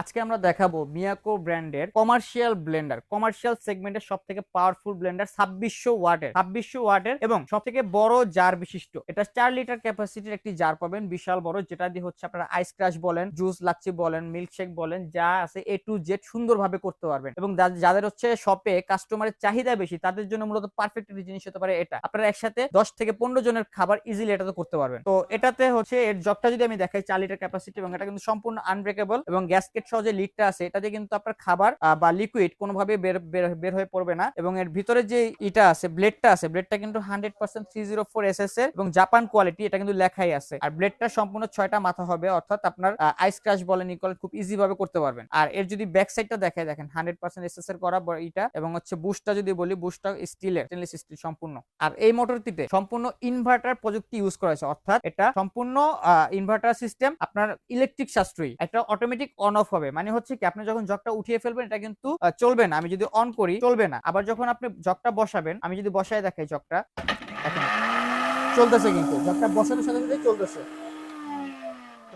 আজকে আমরা দেখাবো মিয়াকো ব্র্যান্ডের কমার্শিয়াল ব্লেন্ডার, কমার্শিয়াল সেগমেন্টের সব থেকে পাওয়ারফুল ব্লেন্ডার, 2600 ওয়াটের এবং সব থেকে বড় জার বিশিষ্ট। এটা 4 লিটার ক্যাপাসিটির একটি জার পাবেন, বিশাল বড়, যেটা দিয়ে হচ্ছে আপনারা আইস ক্রাশ বলেন, জুস লাচ্ছি বলেন, মিল্কশেক বলেন, যা আছে এ টু জেড সুন্দরভাবে করতে পারবেন। এবং যাদের হচ্ছে শপে কাস্টমারের চাহিদা বেশি, তাদের জন্য মূলত পারফেক্ট একটি জিনিস হতে পারে এটা। আপনারা একসাথে 10 থেকে 15 জনের খাবার ইজিলি এটাতে করতে পারবেন। তো এটাতে হচ্ছে এর জগটা যদি আমি দেখাই, 4 লিটার ক্যাপাসিটি, এবং এটা কিন্তু সম্পূর্ণ আনব্রেকেবল এবং গ্যাসকেট সহ যে লিডটা আছে এটাতে কিন্তু আপনার খাবার বা লিকুইড কোনোভাবে বের হয়ে পড়বে না। এবং এর ভিতরে যে ইটা আছে, ব্লেডটা আছে, ব্লেডটা কিন্তু 100% 304 এসএস এর এবং জাপান কোয়ালিটি, এটা কিন্তু লেখাই আছে। আর ব্লেডটা সম্পূর্ণ 6টা মাথা হবে, অর্থাৎ আপনার আইস ক্রাশ বলেন ইকুয়াল খুব ইজি ভাবে করতে পারবেন। আর এর যদি ব্যাক সাইডটা দেখাই, দেখেন 100% এসএস এর করা ইটা, এবং হচ্ছে বুশটা যদি বলি, বুশটা স্টিলের, স্টেনলেস স্টিল সম্পূর্ণ। আর এই মোটরটিতে সম্পূর্ণ ইনভার্টার প্রযুক্তি ইউজ করা হয়েছে, অর্থাৎ এটা সম্পূর্ণ ইনভার্টার সিস্টেম, আপনার ইলেকট্রিক সাশ্রয়ী, একটা অটোমেটিক অন অফ হবে। মানে হচ্ছে কি, আপনি যখন জগটা উঠিয়ে ফেলবেন এটা কিন্তু চলবে না, আমি যদি অন করি চলবে না। আবার যখন আপনি জগটা বসাবেন, আমি যদি বসায় দেখাই জগটা, দেখেন চলতেছে, কিন্তু জগটা বসানোর সাথে সাথে চলতেছে।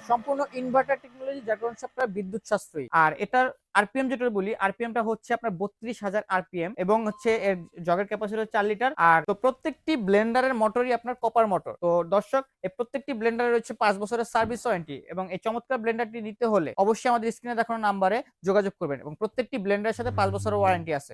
সম্পূর্ণ ইনভার্টার টেকনোলজি, যার কারণে আপনার বিদ্যুৎ সাশ্রয়ী। আর এটার আরপিএম যেটা বলি, আরপিএমটা হচ্ছে আপনার 32,000 আরপিএম, এবং হচ্ছে এর জগের ক্যাপাসিটি 4 লিটার। আর তো প্রত্যেকটি ব্লেন্ডারের মোটরই আপনার কপার মোটর। তো দর্শক, এই প্রত্যেকটি ব্লেন্ডারের রয়েছে 5 বছরের সার্ভিস ওয়ারেন্টি, এবং এই চমৎকার ব্লেন্ডারটি নিতে হলে অবশ্যই আমাদের স্ক্রিনে দেখানো নাম্বারে যোগাযোগ করবেন, এবং প্রত্যেকটি ব্লেন্ডারের সাথে 5 বছরের ওয়ারেন্টি আছে।